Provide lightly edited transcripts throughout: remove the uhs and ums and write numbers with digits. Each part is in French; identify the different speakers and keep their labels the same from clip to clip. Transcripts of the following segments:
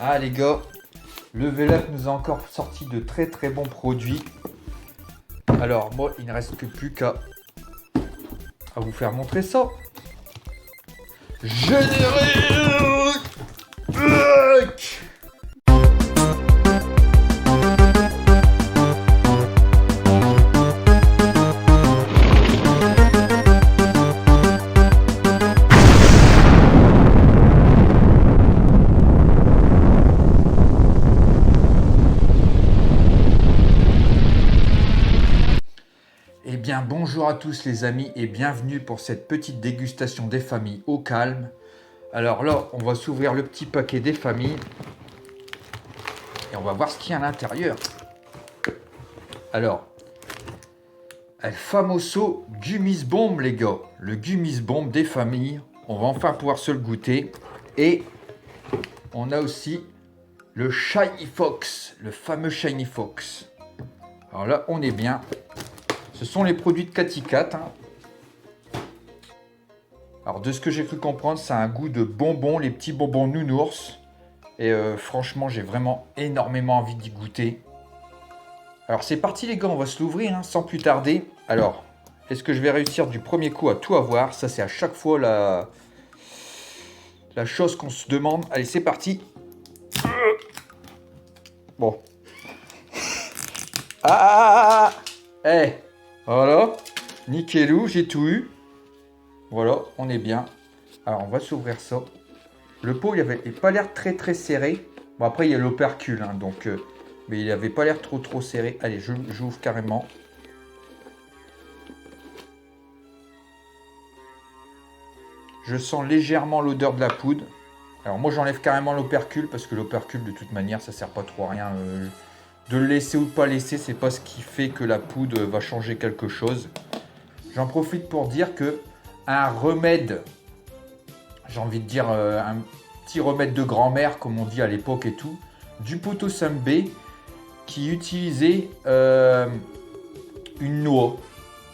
Speaker 1: Ah les gars, Level Up nous a encore sorti de très très bons produits. Alors moi, il ne reste que plus qu'à vous faire montrer ça. Générique. Eh bien bonjour à tous les amis et bienvenue pour cette petite dégustation des familles au calme. Alors là, on va s'ouvrir le petit paquet des familles et on va voir ce qu'il y a à l'intérieur. Alors, El Famoso Gummies Bomb les gars, le Gummies Bomb des familles. On va enfin pouvoir se le goûter. Et on a aussi le Shiny Fox, le fameux Shiny Fox. Alors là, on est bien. Ce sont les produits de Catty Cat. Alors de ce que j'ai cru comprendre, ça a un goût de bonbons, les petits bonbons nounours. Et franchement, j'ai vraiment énormément envie d'y goûter. Alors c'est parti les gars, on va se l'ouvrir sans plus tarder. Alors, est-ce que je vais réussir du premier coup à tout avoir? Ça c'est à chaque fois la chose qu'on se demande. Allez, c'est parti. Bon. Voilà. Nickelou, j'ai tout eu. Voilà, on est bien. Alors, on va s'ouvrir ça. Le pot, il avait pas l'air très très serré. Bon, après, il y a l'opercule, donc... mais il avait pas l'air trop serré. Allez, j'ouvre carrément. Je sens légèrement l'odeur de la poudre. Alors, moi, j'enlève carrément l'opercule, parce que l'opercule, de toute manière, ça sert pas trop à rien. De le laisser ou de pas laisser, c'est pas ce qui fait que la poudre va changer quelque chose. J'en profite pour dire que un remède, j'ai envie de dire un petit remède de grand-mère, comme on dit à l'époque et tout, du poteau Sambé, qui utilisait une noix,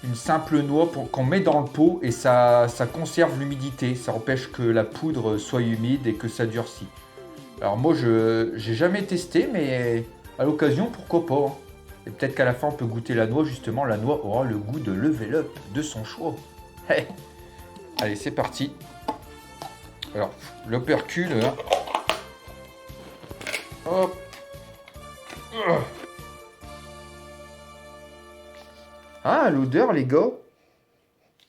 Speaker 1: une simple noix qu'on met dans le pot et ça conserve l'humidité, ça empêche que la poudre soit humide et que ça durcit. Alors moi, j'ai jamais testé, mais à l'occasion, pourquoi pas. Et peut-être qu'à la fin, on peut goûter la noix, justement, la noix aura le goût de Level Up de son choix. Hey. Allez, c'est parti. Alors, l'opercule. Hop. Ah, l'odeur, les gars.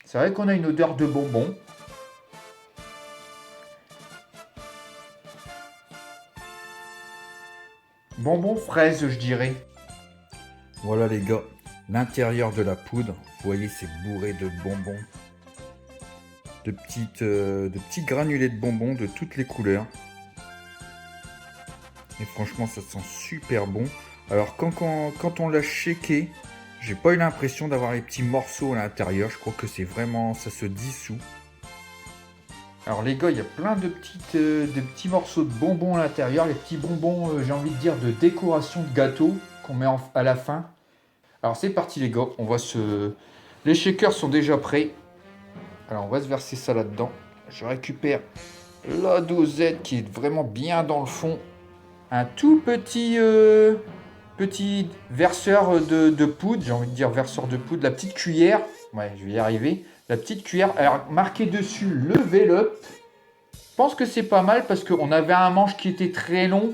Speaker 1: C'est vrai qu'on a une odeur de bonbon. Bonbon fraise, je dirais. Voilà, les gars. L'intérieur de la poudre. Vous voyez, c'est bourré de bonbons. De petits granulés de bonbons de toutes les couleurs. Et franchement, ça sent super bon. Alors, quand on l'a shaké, j'ai pas eu l'impression d'avoir les petits morceaux à l'intérieur. Je crois que c'est vraiment... ça se dissout. Alors les gars, il y a plein de petits morceaux de bonbons à l'intérieur. Les petits bonbons, j'ai envie de dire, de décoration de gâteau qu'on met à la fin. Alors c'est parti les gars, on va se... Les shakers sont déjà prêts. Alors on va se verser ça là-dedans. Je récupère la dosette qui est vraiment bien dans le fond. Un tout petit verseur de poudre, j'ai envie de dire verseur de poudre, la petite cuillère. Ouais, je vais y arriver. La petite cuillère, alors marqué dessus Level Up. Je pense que c'est pas mal parce qu'on avait un manche qui était très long.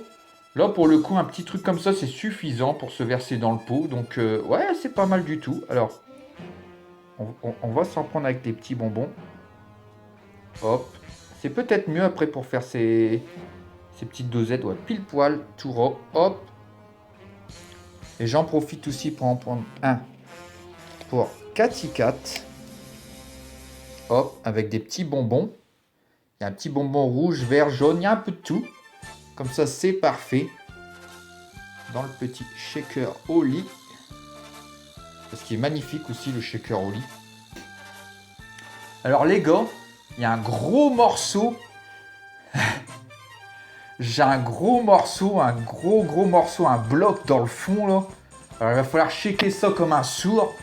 Speaker 1: Là, pour le coup, un petit truc comme ça, c'est suffisant pour se verser dans le pot. Donc, ouais, c'est pas mal du tout. Alors, on va s'en prendre avec des petits bonbons. Hop. C'est peut-être mieux après pour faire ces petites dosettes. Ouais, pile poil, tout rond. Hop. Et j'en profite aussi pour en prendre un pour Catty Cat. Hop, avec des petits bonbons. Il y a un petit bonbon rouge, vert, jaune, il y a un peu de tout. Comme ça, c'est parfait. Dans le petit shaker au lit. Ce qui est magnifique aussi, le shaker au lit. Alors les gars, il y a un gros morceau. J'ai un gros morceau, un gros morceau, un bloc dans le fond là. Alors il va falloir shaker ça comme un sourd.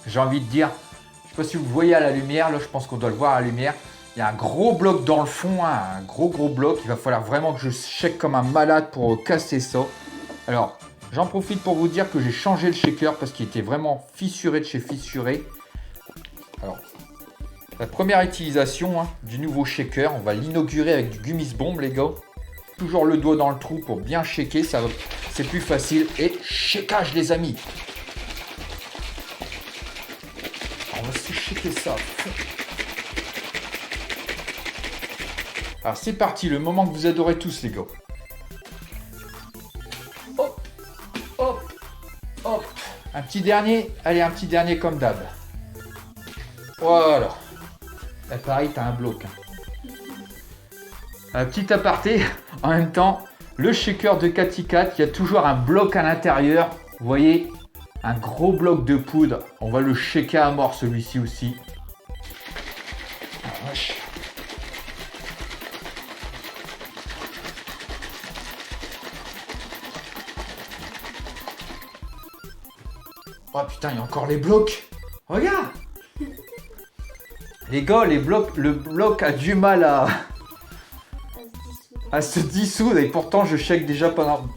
Speaker 1: J'ai envie de dire, je sais pas si vous voyez à la lumière, là je pense qu'on doit le voir à la lumière. Il y a un gros bloc dans le fond, hein, un gros bloc. Il va falloir vraiment que je shake comme un malade pour casser ça. Alors, j'en profite pour vous dire que j'ai changé le shaker parce qu'il était vraiment fissuré de chez fissuré. Alors, la première utilisation hein, du nouveau shaker, on va l'inaugurer avec du Gummies Bomb, les gars. Toujours le doigt dans le trou pour bien shaker, c'est plus facile. Et shakage, les amis. On va se shaker ça. Alors c'est parti, le moment que vous adorez tous les gars. Hop, hop, hop. Un petit dernier, allez un petit dernier comme d'hab. Voilà. Là pareil, t'as un bloc. Un petit aparté, en même temps, le shaker de Cathy Cat, il y a toujours un bloc à l'intérieur. Vous voyez, un gros bloc de poudre. On va le shaker à mort celui-ci aussi. Ah, vache. Oh putain, il y a encore les blocs. Regarde. Les gars, le bloc a du mal à se dissoudre. Et pourtant, je shake déjà pendant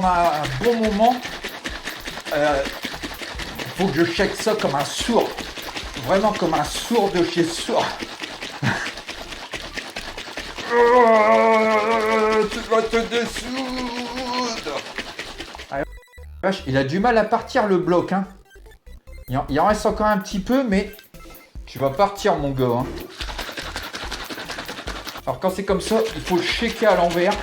Speaker 1: un bon moment. Il faut que je shake ça comme un sourd. Vraiment comme un sourd de chez sourd. Tu vas te dissoudre. Vache, il a du mal à partir le bloc. Hein. Il en reste encore un petit peu, mais tu vas partir mon gars. Hein. Alors quand c'est comme ça, il faut le shaker à l'envers.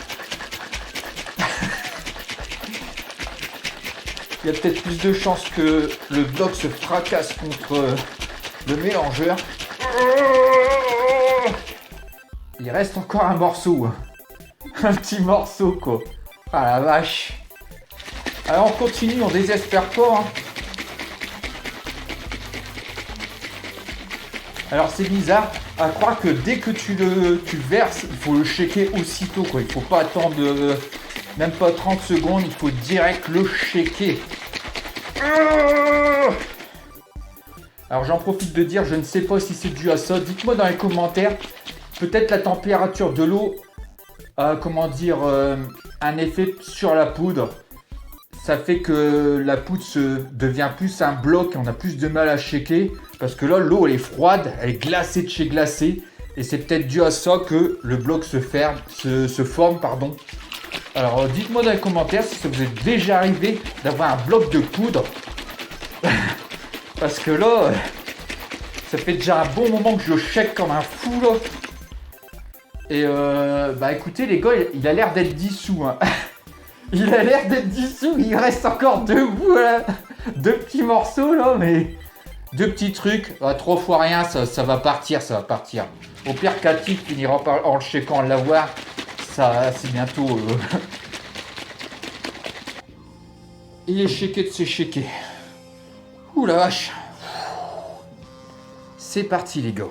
Speaker 1: Il y a peut-être plus de chances que le bloc se fracasse contre le mélangeur. Il reste encore un morceau. Hein. Un petit morceau quoi. Ah la vache. Alors on continue, on désespère pas. Hein. Alors c'est bizarre à croire que dès que tu verses, il faut le shaker aussitôt quoi. Il faut pas attendre même pas 30 secondes, il faut direct le shaker. Alors j'en profite de dire, je ne sais pas si c'est dû à ça. Dites-moi dans les commentaires, peut-être la température de l'eau a un effet sur la poudre. Ça fait que la poudre devient plus un bloc et on a plus de mal à shaker. Parce que là, l'eau, elle est froide, elle est glacée de chez glacée. Et c'est peut-être dû à ça que le bloc se forme. Alors, dites-moi dans les commentaires si ça vous est déjà arrivé d'avoir un bloc de poudre. Parce que là, ça fait déjà un bon moment que je shake comme un fou, là. Et écoutez, les gars, il a l'air d'être dissous, hein. Il a l'air d'être dissous, il reste encore debout là. 2 petits morceaux là, mais 2 petits trucs. 3 fois rien, ça va partir, Au pire, Cathy finira en le shakant l'avoir. Ça, c'est bientôt. Il est shaké de ses shakés. Ouh la vache. C'est parti les gars.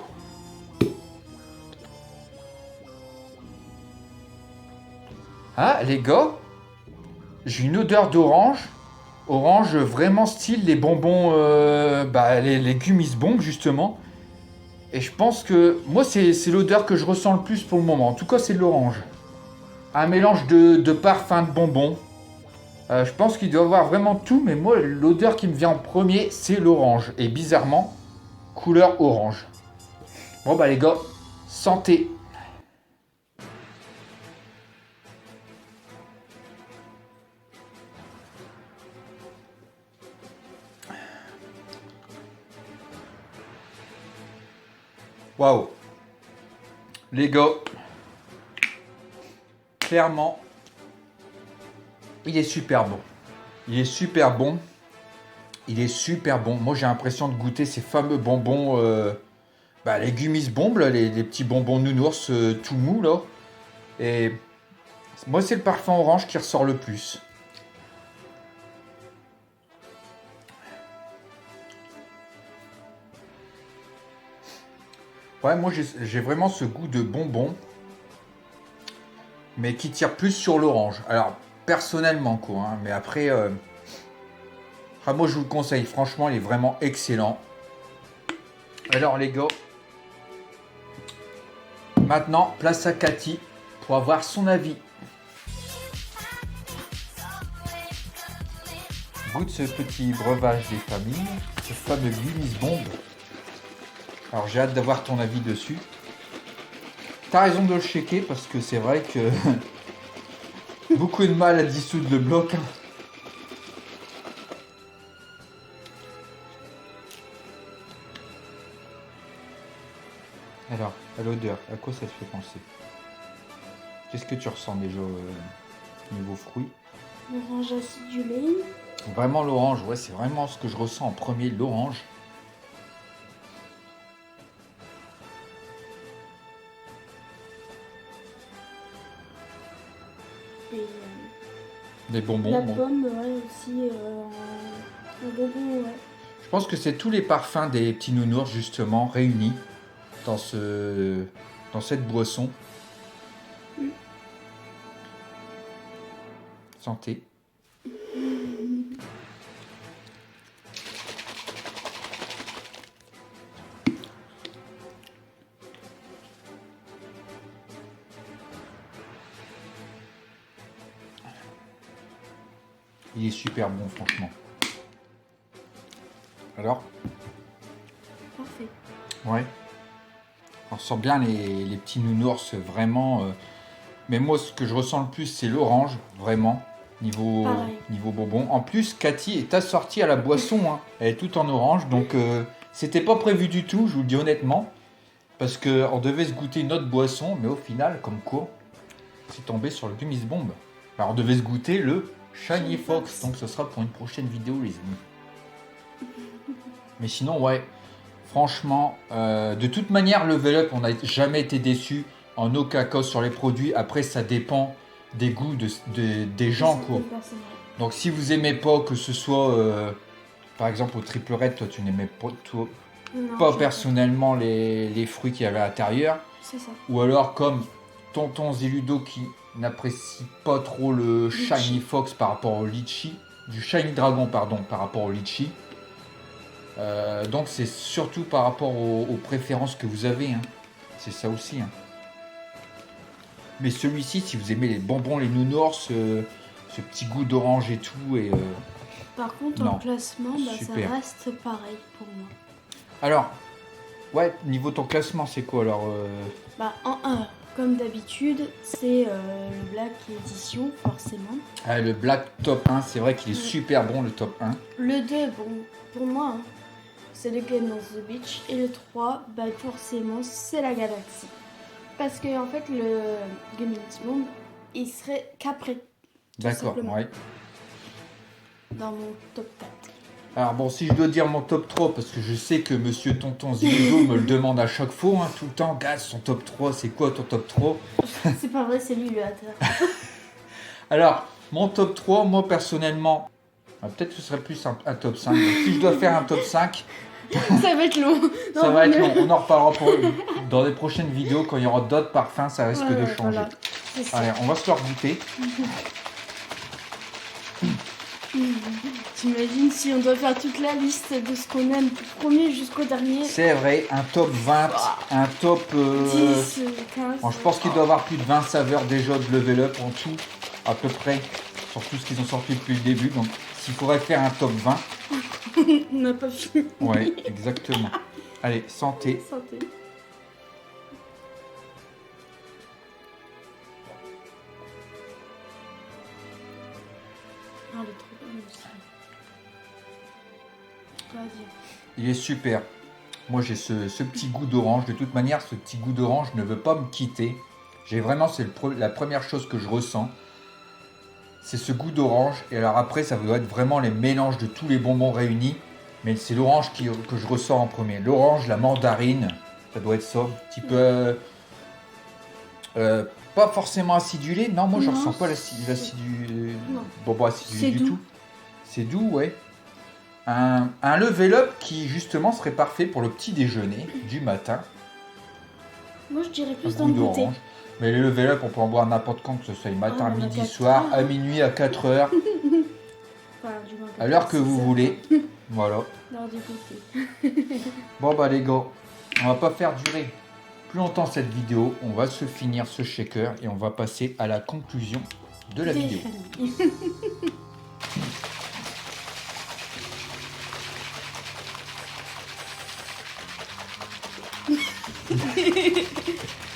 Speaker 1: Ah les gars. J'ai une odeur d'orange. Orange vraiment style les bonbons, les Gummies Bomb justement. Et je pense que moi c'est l'odeur que je ressens le plus pour le moment. En tout cas c'est l'orange. Un mélange de parfums de bonbons. Je pense qu'il doit y avoir vraiment tout. Mais moi l'odeur qui me vient en premier c'est l'orange. Et bizarrement, couleur orange. Bon bah les gars, santé. Waouh. Les gars, clairement, il est super bon. Il est super bon. Moi, j'ai l'impression de goûter ces fameux bonbons, les Gummies Bomb, là, les petits bonbons nounours tout mous, là. Et moi, c'est le parfum orange qui ressort le plus. Ouais, moi j'ai vraiment ce goût de bonbon, mais qui tire plus sur l'orange. Alors, personnellement, quoi, hein, mais après, moi je vous le conseille, franchement, il est vraiment excellent. Alors, les gars, Maintenant, place à Cathy pour avoir son avis. Goûte ce petit breuvage des familles, ce fameux Guinness Bomb. Alors j'ai hâte d'avoir ton avis dessus. T'as raison de le shaker parce que c'est vrai que beaucoup de mal à dissoudre le bloc. Alors, à l'odeur, à quoi ça te fait penser? Qu'est-ce que tu ressens déjà niveau fruits?
Speaker 2: Orange acidulé.
Speaker 1: Vraiment l'orange, ouais, c'est vraiment ce que je ressens en premier, l'orange.
Speaker 2: Et
Speaker 1: Des bonbons.
Speaker 2: la
Speaker 1: Bon.
Speaker 2: pomme, ouais, aussi. Un bonbon, ouais.
Speaker 1: Je pense que c'est tous les parfums des petits nounours justement réunis dans cette boisson. Santé. Il est super bon franchement. Alors?
Speaker 2: Parfait.
Speaker 1: Ouais. On sent bien les petits nounours vraiment. Mais moi, ce que je ressens le plus, c'est l'orange, vraiment. Niveau bonbon. En plus, Cathy est assortie à la boisson. Hein. Elle est toute en orange. Donc, c'était pas prévu du tout, je vous le dis honnêtement. Parce qu'on devait se goûter une autre boisson. Mais au final, comme quoi, c'est tombé sur le Guinness Bomb. Alors, on devait se goûter le Shiny Fox. Donc, ce sera pour une prochaine vidéo, les amis. Mais sinon, ouais. Franchement, de toute manière, Level Up, on n'a jamais été déçus. En aucun cas sur les produits. Après, ça dépend des goûts des gens, quoi. Donc, si vous aimez pas que ce soit, par exemple, au Triple Red, toi, tu n'aimais pas personnellement les fruits qu'il y avait à l'intérieur.
Speaker 2: C'est ça.
Speaker 1: Ou alors, comme Tonton Ziludo qui n'apprécie pas trop le Shiny Fox par rapport au Litchi. Du Shiny Dragon, pardon, par rapport au Litchi. Donc, c'est surtout par rapport aux préférences que vous avez. Hein. C'est ça aussi. Hein. Mais celui-ci, si vous aimez les bonbons, les nounours, ce petit goût d'orange et tout. Et,
Speaker 2: par contre, en classement, ça reste pareil pour moi.
Speaker 1: Alors, ouais, niveau ton classement, c'est quoi alors
Speaker 2: En 1, comme d'habitude, c'est le Black Edition, forcément.
Speaker 1: Ah, le Black Top 1, c'est vrai qu'il est super bon, le Top 1.
Speaker 2: Le 2, bon, pour moi, hein, c'est le Game of the Beach. Et le 3, forcément, c'est la Galaxie. Parce que en fait, le Guinness Bomb, il serait qu'après.
Speaker 1: D'accord, ouais.
Speaker 2: Dans mon top 4.
Speaker 1: Alors bon, si je dois dire mon top 3, parce que je sais que monsieur Tonton Ziludo me le demande à chaque fois, hein, tout le temps, Gaz, son top 3, c'est quoi ton top 3?
Speaker 2: C'est pas vrai, c'est lui le hâteur.
Speaker 1: Alors, mon top 3, moi personnellement, peut-être que ce serait plus un top 5. Donc, si je dois faire un top 5...
Speaker 2: ça va être long.
Speaker 1: Ça va être long. On en reparlera dans les prochaines vidéos. Quand il y aura d'autres parfums, ça risque de changer. Voilà. Allez, on va se leur goûter.
Speaker 2: T'imagines si on doit faire toute la liste de ce qu'on aime du premier jusqu'au dernier.
Speaker 1: C'est vrai, un top 20, un top
Speaker 2: 10, 15.
Speaker 1: Bon, je pense qu'il doit y avoir plus de 20 saveurs déjà de Level Up en tout, à peu près, sur tout ce qu'ils ont sorti depuis le début. Donc, s'il faudrait faire un top 20...
Speaker 2: On n'a pas fini.
Speaker 1: Ouais, exactement. Allez, santé.
Speaker 2: Santé. Ah, elle est trop bonne aussi. Quoi dire.
Speaker 1: Il est super. Moi, j'ai ce petit goût d'orange. De toute manière, ce petit goût d'orange ne veut pas me quitter. J'ai vraiment, c'est la première chose que je ressens. C'est ce goût d'orange. Et alors après, ça doit être vraiment les mélanges de tous les bonbons réunis. Mais c'est l'orange que je ressens en premier. L'orange, la mandarine, ça doit être ça. Un petit peu... pas forcément acidulé. Non, moi, je ne ressens pas l'acidulé. Bon, acidulé du tout. C'est doux, ouais. Un level up qui, justement, serait parfait pour le petit déjeuner du matin.
Speaker 2: Moi, je dirais plus dans le goûter.
Speaker 1: Mais les level up, on peut en boire n'importe quand, que ce soit le matin, midi, soir, à minuit, à 4 heures. À l'heure que vous voulez. Voilà.
Speaker 2: L'heure du goûter.
Speaker 1: Bon, bah, les gars, on va pas faire durer plus longtemps cette vidéo. On va se finir ce shaker et on va passer à la conclusion de la
Speaker 2: Des
Speaker 1: vidéo.
Speaker 2: familles.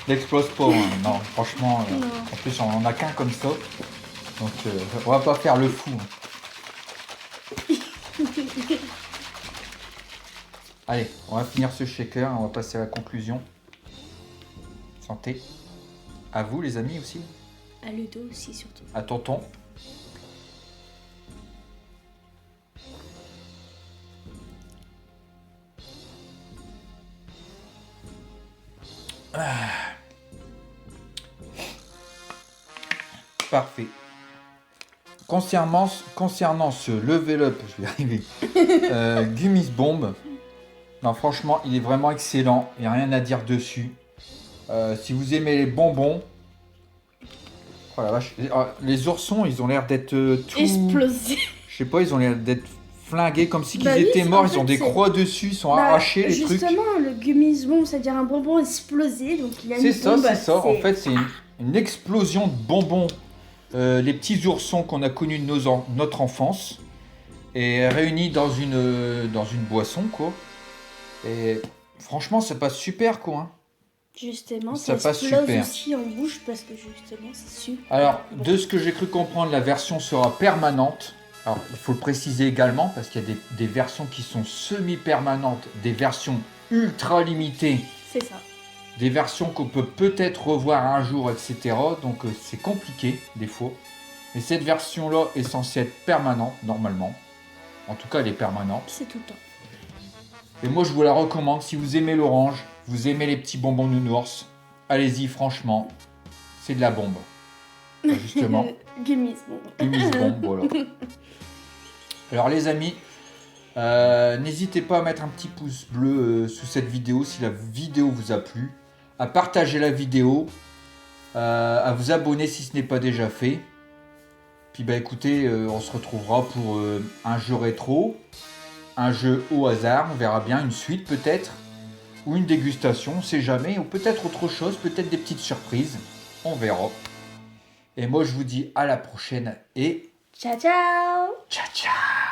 Speaker 1: N'explose pas, hein. Non, franchement,
Speaker 2: Non.
Speaker 1: en plus on en a qu'un comme ça. Donc on va pas faire le fou. Hein. Allez, on va finir ce shaker, on va passer à la conclusion. Santé. À vous les amis aussi.
Speaker 2: À Ludo aussi surtout.
Speaker 1: À tonton. Ah. Parfait. Concernant ce level up, je vais y arriver. Gummies Bomb. Non, franchement, il est vraiment excellent. Il n'y a rien à dire dessus. Si vous aimez les bonbons. Oh la vache. Les oursons, ils ont l'air d'être tout.
Speaker 2: Explosé.
Speaker 1: Je sais pas, ils ont l'air d'être flingués comme si
Speaker 2: Bah
Speaker 1: ils
Speaker 2: oui,
Speaker 1: étaient
Speaker 2: en
Speaker 1: morts.
Speaker 2: fait,
Speaker 1: Ils ont des
Speaker 2: c'est-
Speaker 1: croix dessus, ils sont
Speaker 2: Bah,
Speaker 1: arrachés les trucs.
Speaker 2: justement, le gummies bomb, c'est-à-dire un bonbon explosé, donc il a une
Speaker 1: C'est ça,
Speaker 2: bombe.
Speaker 1: c'est ça. En fait, c'est une explosion de bonbons. Les petits oursons qu'on a connus de notre enfance. Et réunis dans une boisson, quoi. Et franchement, ça passe super, quoi. Hein.
Speaker 2: Justement,
Speaker 1: Ça
Speaker 2: ça
Speaker 1: passe
Speaker 2: explose
Speaker 1: super.
Speaker 2: aussi en bouche parce que justement, c'est super.
Speaker 1: Alors,
Speaker 2: bon.
Speaker 1: de ce que j'ai cru comprendre, la version sera permanente. Alors, il faut le préciser également, parce qu'il y a des versions qui sont semi-permanentes, des versions ultra limitées,
Speaker 2: C'est ça.
Speaker 1: des versions qu'on peut peut-être revoir un jour, etc. Donc, c'est compliqué, des fois. Mais cette version-là est censée être permanente, normalement. En tout cas, elle est permanente.
Speaker 2: C'est tout le temps.
Speaker 1: Et moi, je vous la recommande. Si vous aimez l'orange, vous aimez les petits bonbons nounours, allez-y, franchement. C'est de la bombe. Enfin, justement.
Speaker 2: Gummies bomb.
Speaker 1: Gummies bomb, voilà. Alors les amis, n'hésitez pas à mettre un petit pouce bleu sous cette vidéo si la vidéo vous a plu, à partager la vidéo, à vous abonner si ce n'est pas déjà fait. Puis bah écoutez, on se retrouvera pour un jeu rétro, un jeu au hasard, on verra bien, une suite peut-être, ou une dégustation, on sait jamais, ou peut-être autre chose, peut-être des petites surprises, on verra. Et moi je vous dis à la prochaine et
Speaker 2: Ciao, ciao.
Speaker 1: ciao ciao.